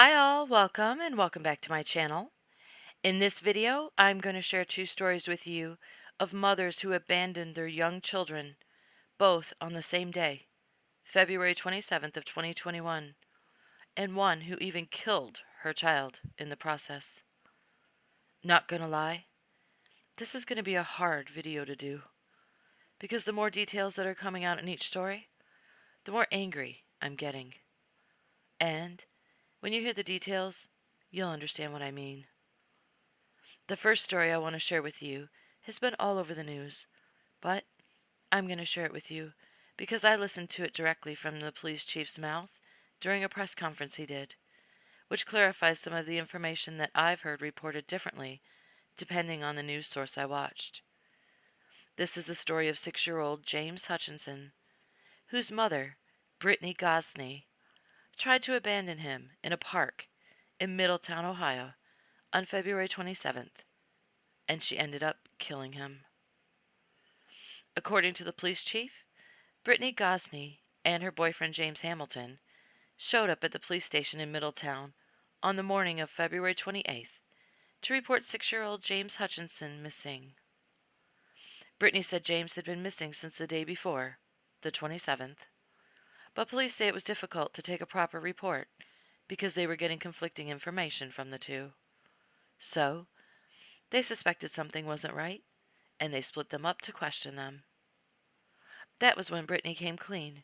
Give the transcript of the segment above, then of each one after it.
Hi all, welcome back to my channel. In this video, I'm going to share two stories with you of mothers who abandoned their young children, both on the same day, February 27th of 2021, and one who even killed her child in the process. Not gonna lie, this is going to be a hard video to do, because the more details that are coming out in each story, the more angry I'm getting. And when you hear the details, you'll understand what I mean. The first story I want to share with you has been all over the news, but I'm going to share it with you because I listened to it directly from the police chief's mouth during a press conference he did, which clarifies some of the information that I've heard reported differently depending on the news source I watched. This is the story of 6-year-old James Hutchinson, whose mother, Brittany Gosney, tried to abandon him in a park in Middletown, Ohio, on February 27th, and she ended up killing him. According to the police chief, Brittany Gosney and her boyfriend James Hamilton showed up at the police station in Middletown on the morning of February 28th to report 6-year-old James Hutchinson missing. Brittany said James had been missing since the day before, the 27th, but police say it was difficult to take a proper report because they were getting conflicting information from the two. So, they suspected something wasn't right, and they split them up to question them. That was when Brittany came clean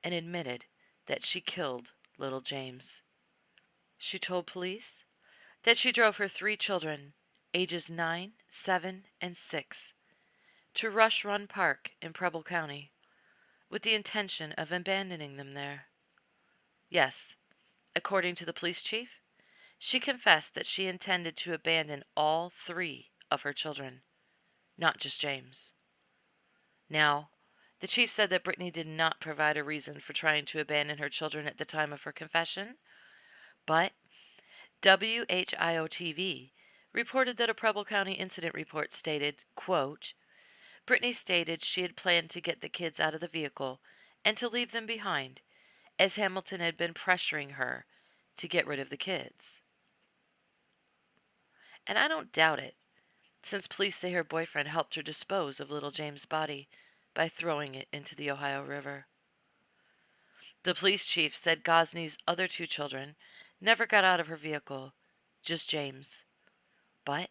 and admitted that she killed little James. She told police that she drove her 3 children, ages 9, 7, and 6, to Rush Run Park in Preble County with the intention of abandoning them there. Yes, according to the police chief, she confessed that she intended to abandon all 3 of her children, not just James. Now, the chief said that Brittany did not provide a reason for trying to abandon her children at the time of her confession, but WHIO-TV reported that a Preble County incident report stated, quote, Brittany stated she had planned to get the kids out of the vehicle and to leave them behind, as Hamilton had been pressuring her to get rid of the kids. And I don't doubt it, since police say her boyfriend helped her dispose of little James' body by throwing it into the Ohio River. The police chief said Gosney's other 2 children never got out of her vehicle, just James. But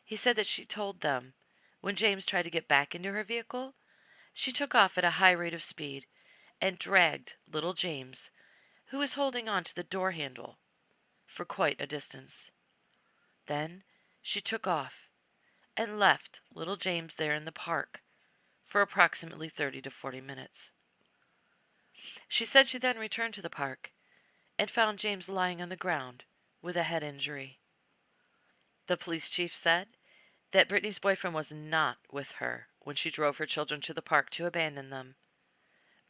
he said that she told them when James tried to get back into her vehicle, she took off at a high rate of speed and dragged little James, who was holding on to the door handle, for quite a distance. Then she took off and left little James there in the park for approximately 30 to 40 minutes. She said she then returned to the park and found James lying on the ground with a head injury. The police chief said that Brittany's boyfriend was not with her when she drove her children to the park to abandon them,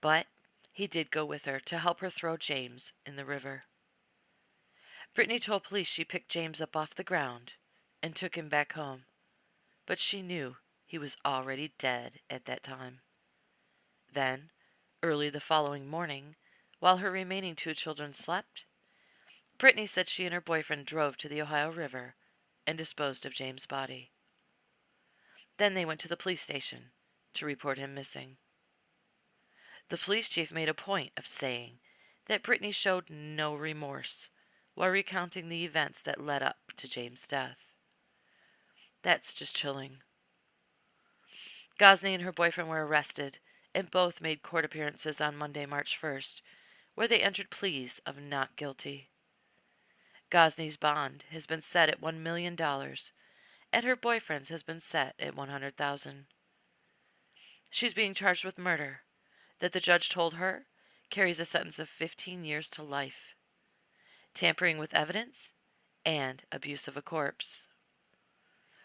but he did go with her to help her throw James in the river. Brittany told police she picked James up off the ground and took him back home, but she knew he was already dead at that time. Then, early the following morning, while her remaining 2 children slept, Brittany said she and her boyfriend drove to the Ohio River and disposed of James' body. Then they went to the police station to report him missing. The police chief made a point of saying that Brittany showed no remorse while recounting the events that led up to James' death. That's just chilling. Gosney and her boyfriend were arrested, and both made court appearances on Monday, March 1st, where they entered pleas of not guilty. Gosney's bond has been set at $1 million, and her boyfriend's has been set at $100,000. She's being charged with murder, that the judge told her carries a sentence of 15 years to life, tampering with evidence, and abuse of a corpse.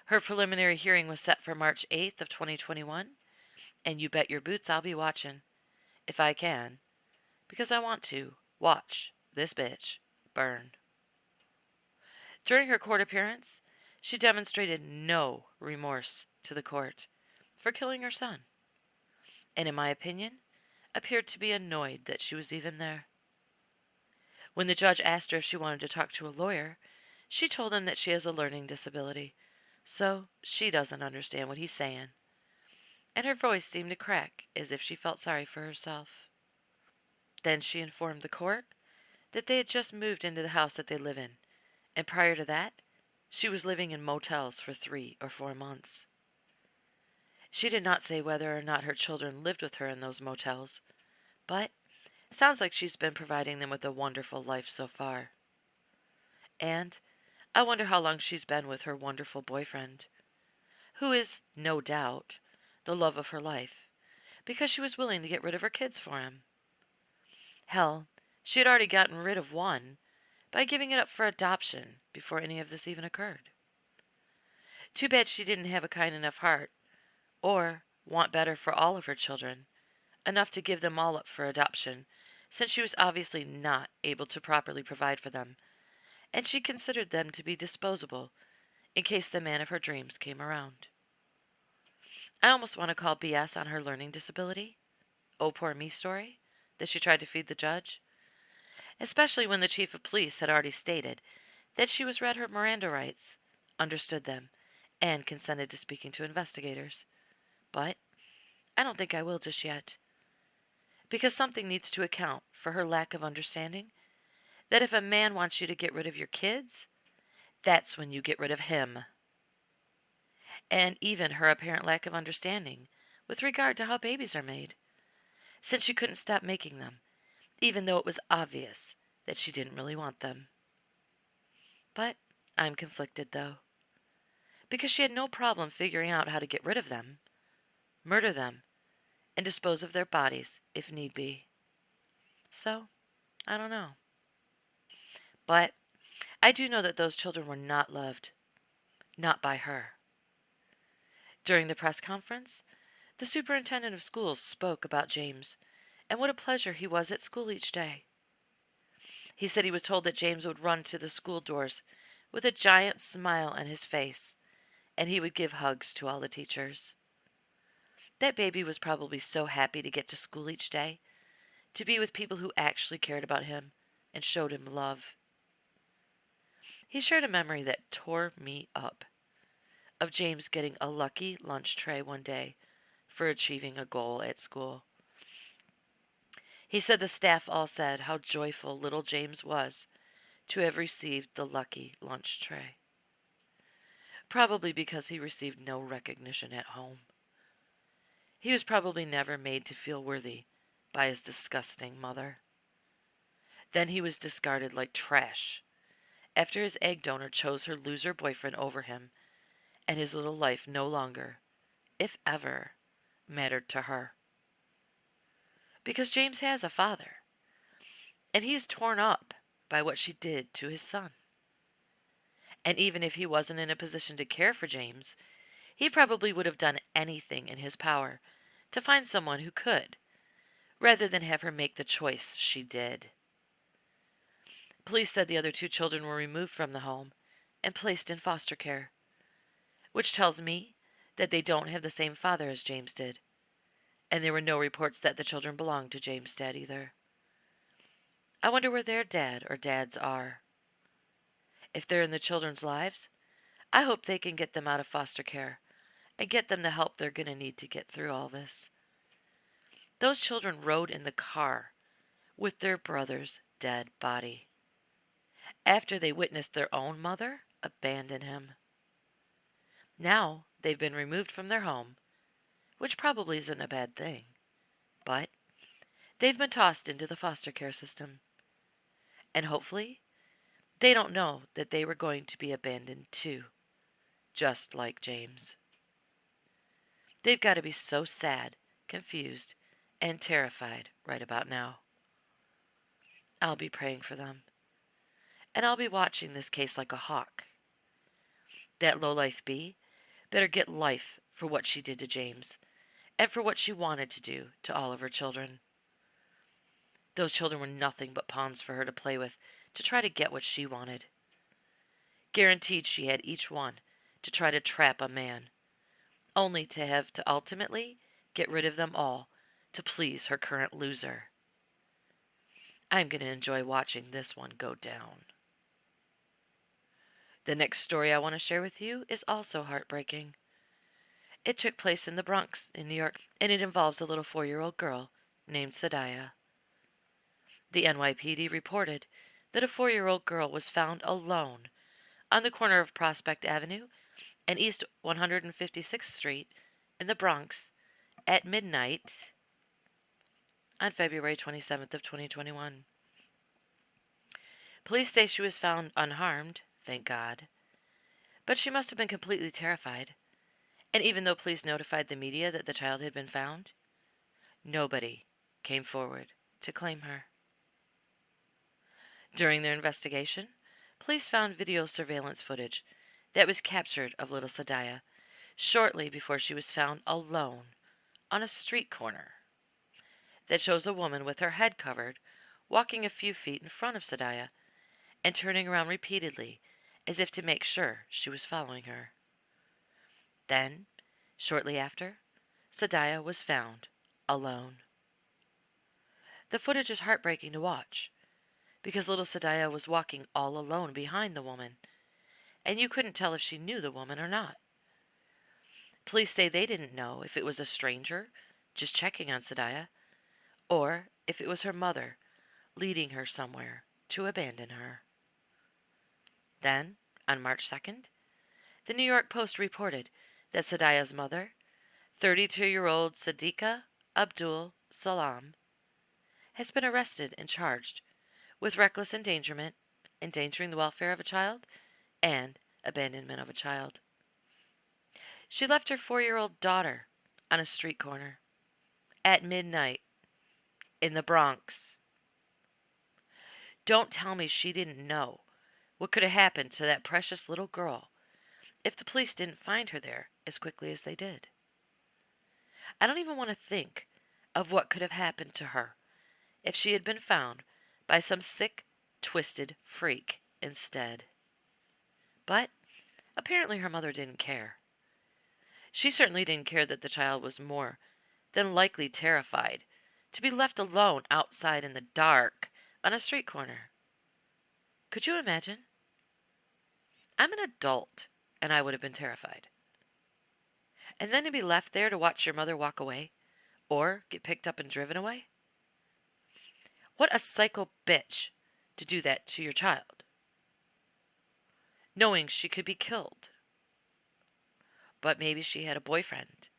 Her preliminary hearing was set for March 8th of 2021, and you bet your boots I'll be watching, if I can, because I want to watch this bitch burn. During her court appearance, she demonstrated no remorse to the court for killing her son, and in my opinion, appeared to be annoyed that she was even there. When the judge asked her if she wanted to talk to a lawyer, she told him that she has a learning disability, so she doesn't understand what he's saying. And her voice seemed to crack as if she felt sorry for herself. Then she informed the court that they had just moved into the house that they live in, and prior to that, she was living in motels for 3 or 4 months. She did not say whether or not her children lived with her in those motels, but it sounds like she's been providing them with a wonderful life so far. And I wonder how long she's been with her wonderful boyfriend, who is, no doubt, the love of her life, because she was willing to get rid of her kids for him. Hell, she had already gotten rid of one by giving it up for adoption before any of this even occurred. Too bad she didn't have a kind enough heart, or want better for all of her children, enough to give them all up for adoption, since she was obviously not able to properly provide for them, and she considered them to be disposable in case the man of her dreams came around. I almost want to call BS on her learning disability, oh poor me story, that she tried to feed the judge, especially when the chief of police had already stated that she was read her Miranda rights, understood them, and consented to speaking to investigators. But I don't think I will just yet, because something needs to account for her lack of understanding that if a man wants you to get rid of your kids, that's when you get rid of him. And even her apparent lack of understanding with regard to how babies are made, since she couldn't stop making them, even though it was obvious that she didn't really want them. But I'm conflicted, though, because she had no problem figuring out how to get rid of them, murder them, and dispose of their bodies if need be. So, I don't know. But I do know that those children were not loved, not by her. During the press conference, the superintendent of schools spoke about James and what a pleasure he was at school each day. He said he was told that James would run to the school doors with a giant smile on his face, and he would give hugs to all the teachers. That baby was probably so happy to get to school each day, to be with people who actually cared about him and showed him love. He shared a memory that tore me up of James getting a lucky lunch tray one day for achieving a goal at school. He said the staff all said how joyful little James was to have received the lucky lunch tray. Probably because he received no recognition at home. He was probably never made to feel worthy by his disgusting mother. Then he was discarded like trash after his egg donor chose her loser boyfriend over him, and his little life no longer, if ever, mattered to her. Because James has a father, and he is torn up by what she did to his son. And even if he wasn't in a position to care for James, he probably would have done anything in his power to find someone who could, rather than have her make the choice she did. Police said the other two children were removed from the home and placed in foster care, which tells me that they don't have the same father as James did, and there were no reports that the children belonged to James' dad either. I wonder where their dad or dads are. If they're in the children's lives, I hope they can get them out of foster care and get them the help they're going to need to get through all this. Those children rode in the car with their brother's dead body after they witnessed their own mother abandon him. Now they've been removed from their home, which probably isn't a bad thing, but they've been tossed into the foster care system. And hopefully, they don't know that they were going to be abandoned too, just like James. They've got to be so sad, confused, and terrified right about now. I'll be praying for them, and I'll be watching this case like a hawk. That lowlife bee better get life for what she did to James, and for what she wanted to do to all of her children. Those children were nothing but pawns for her to play with to try to get what she wanted. Guaranteed she had each one to try to trap a man, only to have to ultimately get rid of them all to please her current loser. I'm going to enjoy watching this one go down. The next story I want to share with you is also heartbreaking. It took place in the Bronx, in New York, and it involves a little 4-year-old girl named Sidaya. The NYPD reported that a 4-year-old girl was found alone on the corner of Prospect Avenue and East 156th Street in the Bronx at midnight on February 27th of 2021. Police say she was found unharmed, thank God, but she must have been completely terrified. And even though police notified the media that the child had been found, nobody came forward to claim her. During their investigation, police found video surveillance footage that was captured of little Sidaya shortly before she was found alone on a street corner that shows a woman with her head covered walking a few feet in front of Sidaya and turning around repeatedly as if to make sure she was following her. Then, shortly after, Sidaya was found alone. The footage is heartbreaking to watch because little Sidaya was walking all alone behind the woman, and you couldn't tell if she knew the woman or not. Police say they didn't know if it was a stranger just checking on Sidaya or if it was her mother leading her somewhere to abandon her. Then, on March 2nd, the New York Post reported that Sidaya's mother, 32-year-old Siddiqa Abdul Salam, has been arrested and charged with reckless endangerment, endangering the welfare of a child, and abandonment of a child. She left her 4-year-old daughter on a street corner at midnight in the Bronx. Don't tell me she didn't know what could have happened to that precious little girl if the police didn't find her there as quickly as they did. I don't even want to think of what could have happened to her if she had been found by some sick, twisted freak instead. But apparently her mother didn't care. She certainly didn't care that the child was more than likely terrified to be left alone outside in the dark on a street corner. Could you imagine? I'm an adult, and I would have been terrified. And then to be left there to watch your mother walk away, or get picked up and driven away? What a psycho bitch to do that to your child, knowing she could be killed. But maybe she had a boyfriend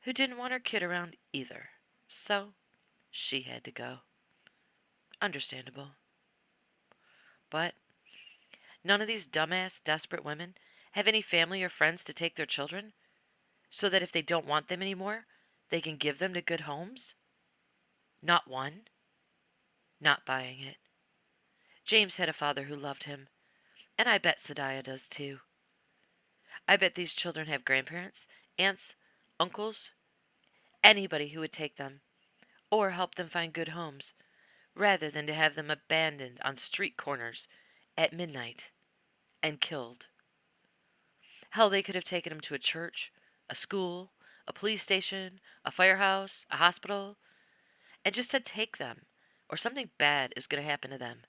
who didn't want her kid around either, so she had to go. Understandable. But none of these dumbass, desperate women have any family or friends to take their children so that if they don't want them anymore, they can give them to good homes? Not one. Not buying it. James had a father who loved him, and I bet Sidaya does too. I bet these children have grandparents, aunts, uncles, anybody who would take them or help them find good homes, rather than to have them abandoned on street corners at midnight and killed. Hell, they could have taken them to a church, a school, a police station, a firehouse, a hospital, and just said take them, or something bad is going to happen to them.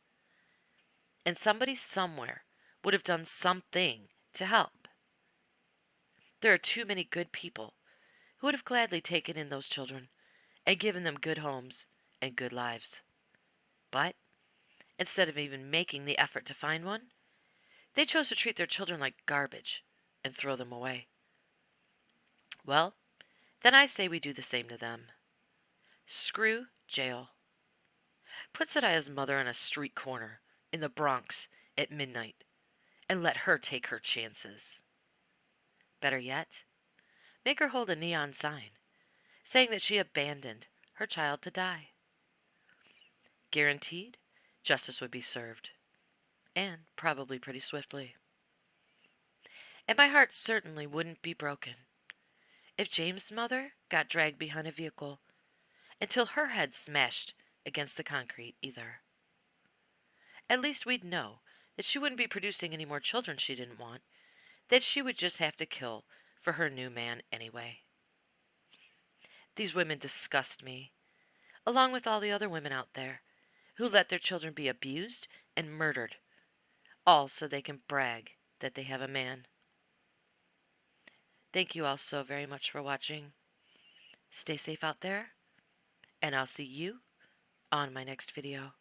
And somebody somewhere would have done something to help. There are too many good people who would have gladly taken in those children and given them good homes and good lives. But instead of even making the effort to find one, they chose to treat their children like garbage and throw them away. Well, then I say we do the same to them. Screw jail. Put Sidaya's mother on a street corner in the Bronx at midnight and let her take her chances. Better yet, make her hold a neon sign saying that she abandoned her child to die. Guaranteed, justice would be served, and probably pretty swiftly. And my heart certainly wouldn't be broken if James' mother got dragged behind a vehicle until her head smashed against the concrete either. At least we'd know that she wouldn't be producing any more children she didn't want, that she would just have to kill for her new man anyway. These women disgust me, along with all the other women out there who let their children be abused and murdered, all so they can brag that they have a man. Thank you all so very much for watching. Stay safe out there, and I'll see you on my next video.